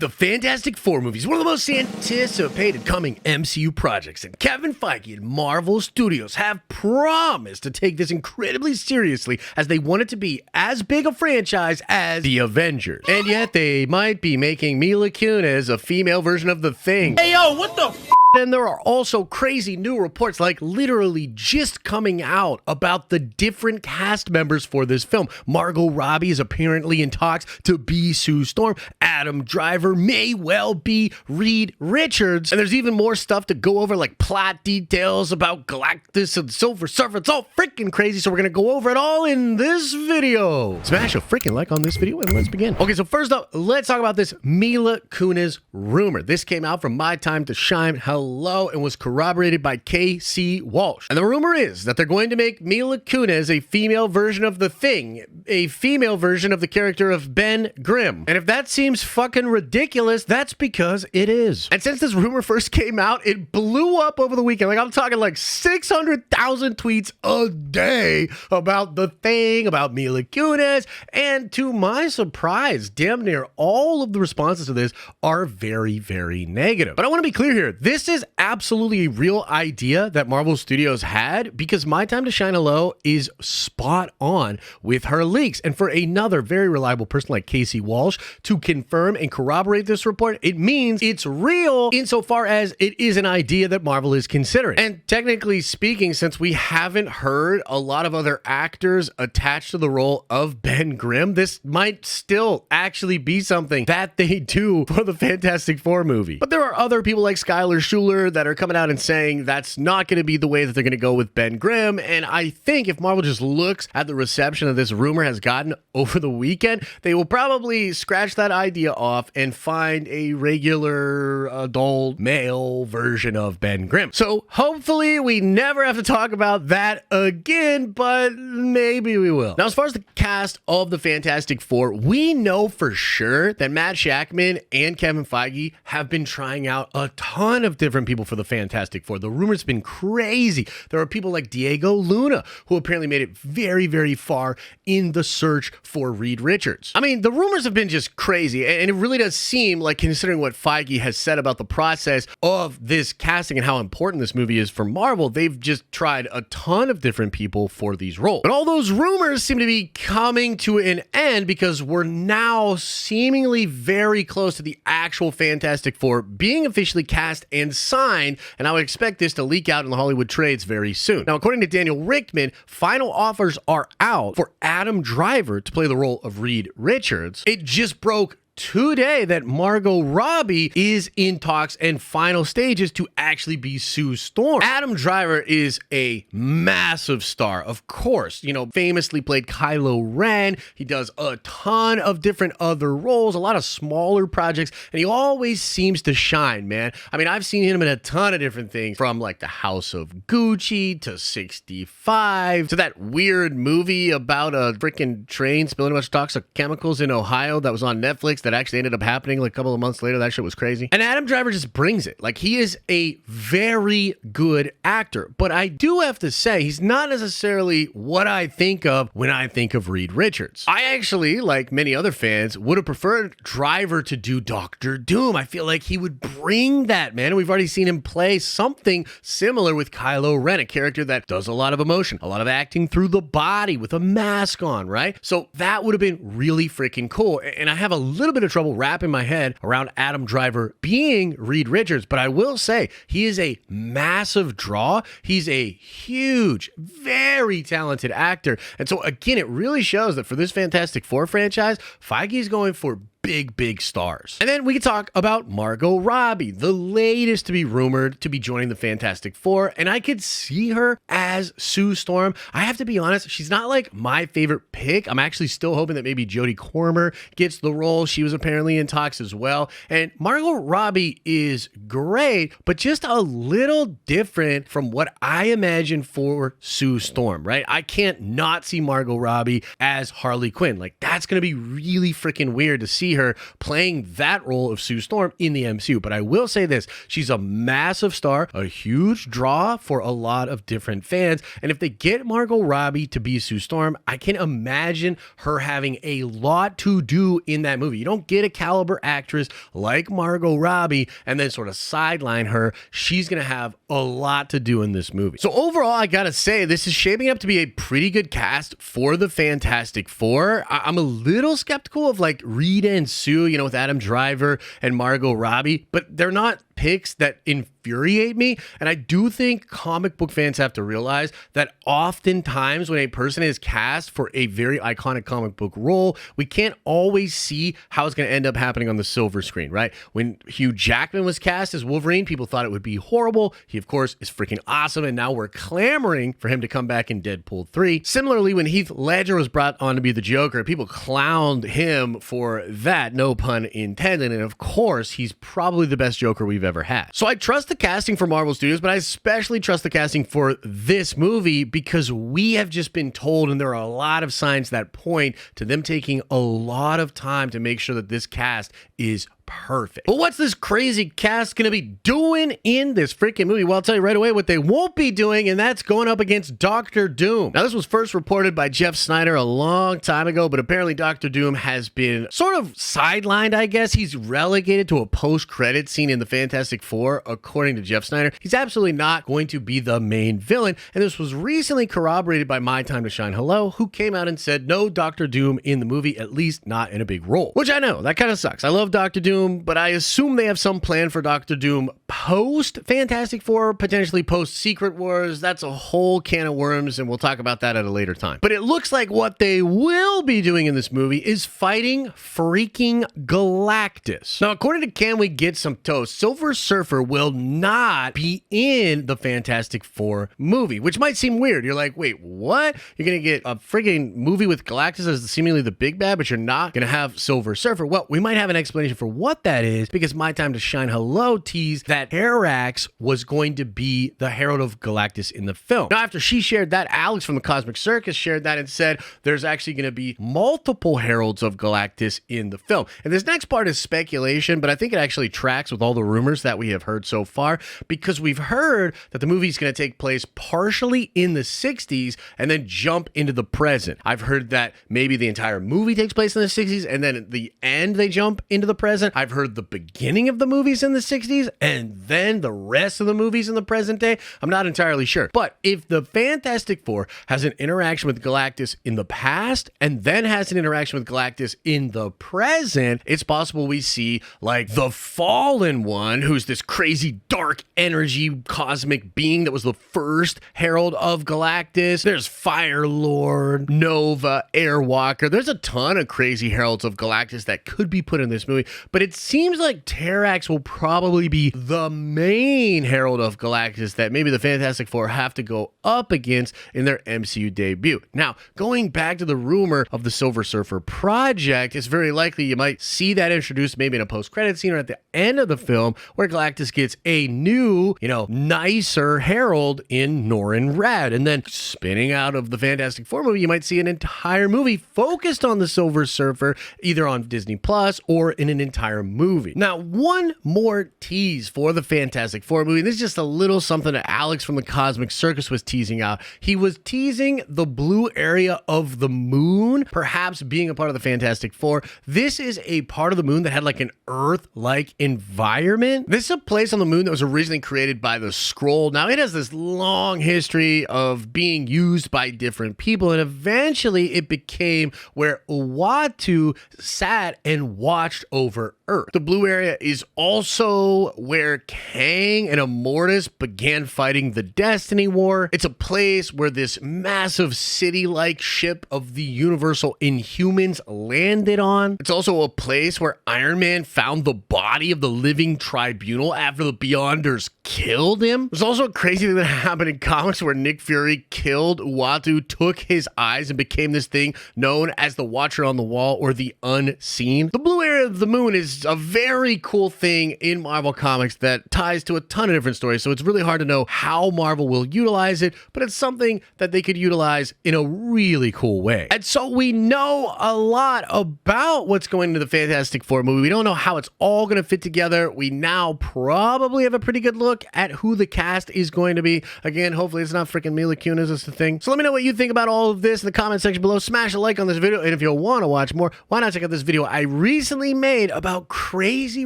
The Fantastic Four movies, one of the most anticipated coming MCU projects, and Kevin Feige and Marvel Studios have promised to take this incredibly seriously as they want it to be as big a franchise as the Avengers. And yet they might be making Mila Kunis a female version of the Thing. Hey yo, what the f? And there are also crazy new reports, like literally just coming out, about the different cast members for this film. Margot Robbie is apparently in talks to be Sue Storm. Adam Driver may well be Reed Richards. And there's even more stuff to go over, like plot details about Galactus and Silver Surfer. It's all freaking crazy, so we're going to go over it all in this video. Smash a freaking like on this video and let's begin. Okay, so first up, let's talk about this Mila Kunis rumor. This came out from My Time to Shine. Hello, and was corroborated by KC Walsh. And the rumor is that they're going to make Mila Kunis a female version of the Thing, a female version of the character of Ben Grimm. And if that seems fucking ridiculous, that's because it is. And since this rumor first came out, it blew up over the weekend. Like, I'm talking like 600,000 tweets a day about the Thing, about Mila Kunis. And to my surprise, damn near all of the responses to this are very, very negative. But I want to be clear here. This is absolutely a real idea that Marvel Studios had, because My Time to Shine Hello is spot on with her leaks. And for another very reliable person like Casey Walsh to confirm and corroborate this report, it means it's real insofar as it is an idea that Marvel is considering. And technically speaking, since we haven't heard a lot of other actors attached to the role of Ben Grimm, this might still actually be something that they do for the Fantastic Four movie. But there are other people like Skylar Schuler that are coming out and saying that's not going to be the way that they're going to go with Ben Grimm. And I think if Marvel just looks at the reception that this rumor has gotten over the weekend, they will probably scratch that idea off and find a regular adult male version of Ben Grimm. So hopefully we never have to talk about that again, but maybe we will. Now, as far as the cast of the Fantastic Four, we know for sure that Matt Shakman and Kevin Feige have been trying out a ton of different people for the Fantastic Four. The rumors have been crazy. There are people like Diego Luna, who apparently made it very, very far in the search for Reed Richards. I mean, the rumors have been just crazy, and it really does seem like, considering what Feige has said about the process of this casting and how important this movie is for Marvel, they've just tried a ton of different people for these roles. But all those rumors seem to be coming to an end, because we're now seemingly very close to the actual Fantastic Four being officially cast and signed, and I would expect this to leak out in the Hollywood trades very soon. Now, according to Daniel Rickman, final offers are out for Adam Driver to play the role of Reed Richards. It just broke today that Margot Robbie is in talks and final stages to actually be Sue Storm. Adam Driver is a massive star, of course. You know, famously played Kylo Ren. He does a ton of different other roles, a lot of smaller projects, and he always seems to shine, man. I mean, I've seen him in a ton of different things, from like The House of Gucci to 65 to that weird movie about a freaking train spilling a bunch of toxic chemicals in Ohio that was on Netflix that actually ended up happening like a couple of months later. That shit was crazy. And Adam Driver just brings it. Like, he is a very good actor. But I do have to say, he's not necessarily what I think of when I think of Reed Richards. I actually, like many other fans, would have preferred Driver to do Doctor Doom. I feel like he would bring that, man. And we've already seen him play something similar with Kylo Ren, a character that does a lot of emotion, a lot of acting through the body with a mask on, right? So that would have been really freaking cool. And I have a little bit of trouble wrapping my head around Adam Driver being Reed Richards, but I will say he is a massive draw. He's a huge, very talented actor. And so again, it really shows that for this Fantastic Four franchise, Feige is going for big stars. And then we can talk about Margot Robbie, the latest to be rumored to be joining the Fantastic Four, and I could see her as Sue Storm. I have to be honest, she's not like my favorite pick. I'm actually still hoping that maybe Jodie Comer gets the role. She was apparently in talks as well. And Margot Robbie is great, but just a little different from what I imagine for Sue Storm, right? I can't not see Margot Robbie as Harley Quinn. Like, that's going to be really freaking weird to see see her playing that role of Sue Storm in the MCU. But I will say this, she's a massive star, a huge draw for a lot of different fans. And if they get Margot Robbie to be Sue Storm, I can imagine her having a lot to do in that movie. You don't get a caliber actress like Margot Robbie and then sort of sideline her. She's going to have a lot to do in this movie. So overall, I gotta say, this is shaping up to be a pretty good cast for the Fantastic Four. I'm a little skeptical of like Rita and Sue, you know, with Adam Driver and Margot Robbie, but they're not picks that infuriate me. And I do think comic book fans have to realize that oftentimes when a person is cast for a very iconic comic book role, we can't always see how it's going to end up happening on the silver screen, right? When Hugh Jackman was cast as Wolverine, people thought it would be horrible. He, of course, is freaking awesome. And now we're clamoring for him to come back in Deadpool 3. Similarly, when Heath Ledger was brought on to be the Joker, people clowned him for that, no pun intended. And of course, he's probably the best Joker we've ever had. So I trust the casting for Marvel Studios, but I especially trust the casting for this movie because we have just been told, and there are a lot of signs that point to them taking a lot of time to make sure that this cast is perfect. But what's this crazy cast gonna be doing in this freaking movie? Well, I'll tell you right away what they won't be doing, and that's going up against Doctor Doom. Now, this was first reported by Jeff Snyder a long time ago, but apparently Doctor Doom has been sort of sidelined, I guess. He's relegated to a post-credit scene in the Fantastic Four, according to Jeff Snyder. He's absolutely not going to be the main villain, and this was recently corroborated by My Time to Shine Hello, who came out and said no Doctor Doom in the movie, at least not in a big role. Which I know, that kind of sucks. I love Doctor Doom, but I assume they have some plan for Doctor Doom post Fantastic Four, potentially post Secret Wars. That's a whole can of worms, and we'll talk about that at a later time. But it looks like what they will be doing in this movie is fighting freaking Galactus. Now, according to Can We Get Some Toast, Silver Surfer will not be in the Fantastic Four movie, which might seem weird. You're like, wait, what? You're gonna get a friggin' movie with Galactus as seemingly the big bad, but you're not gonna have Silver Surfer. Well, we might have an explanation for what that is, because My Time to Shine Hello teased that Herax was going to be the Herald of Galactus in the film. Now, after she shared that, Alex from the Cosmic Circus shared that and said there's actually going to be multiple Heralds of Galactus in the film. And this next part is speculation, but I think it actually tracks with all the rumors that we have heard so far, because we've heard that the movie is going to take place partially in the 60s and then jump into the present. I've heard that maybe the entire movie takes place in the 60s and then at the end they jump into the present. I've heard the beginning of the movies in the 60s and then the rest of the movies in the present day. I'm not entirely sure. But if the Fantastic Four has an interaction with Galactus in the past and then has an interaction with Galactus in the present, it's possible we see like the Fallen One, who's this crazy dark energy cosmic being that was the first Herald of Galactus. There's Fire Lord, Nova, Airwalker. There's a ton of crazy Heralds of Galactus that could be put in this movie, but it seems like Terrax will probably be the main Herald of Galactus that maybe the Fantastic Four have to go up against in their MCU debut. Now, going back to the rumor of the Silver Surfer project, it's very likely you might see that introduced maybe in a post-credit scene or at the end of the film where Galactus gets a new, nicer Herald in Norrin Radd. And then spinning out of the Fantastic Four movie, you might see an entire movie focused on the Silver Surfer, either on Disney Plus or in an entire movie. Now, one more tease for the Fantastic Four movie. This is just a little something that Alex from the Cosmic Circus was teasing out. He was teasing the blue area of the moon, perhaps being a part of the Fantastic Four. This is a part of the moon that had like an Earth-like environment. This is a place on the moon that was originally created by the Skrull. Now, it has this long history of being used by different people, and eventually it became where Uatu sat and watched over Earth. The blue area is also where Kang and Immortus began fighting the Destiny War. It's a place where this massive city-like ship of the Universal Inhumans landed on. It's also a place where Iron Man found the body body of the living tribunal after the Beyonders killed him. There's also a crazy thing that happened in comics where Nick Fury killed Uatu, took his eyes, and became this thing known as the Watcher on the Wall, or the Unseen. The blue area of the moon is a very cool thing in Marvel Comics that ties to a ton of different stories, so it's really hard to know how Marvel will utilize it, but it's something that they could utilize in a really cool way. And so we know a lot about what's going into the Fantastic Four movie. We don't know how it's all going to fit together. We now probably have a pretty good look at who the cast is going to be. Again, hopefully it's not freaking Mila Kunis, is the thing. So let me know what you think about all of this in the comment section below. Smash a like on this video, and if you want to watch more, why not check out this video I recently made about crazy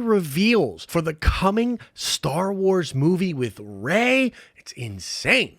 reveals for the coming Star Wars movie with Rey. It's insane.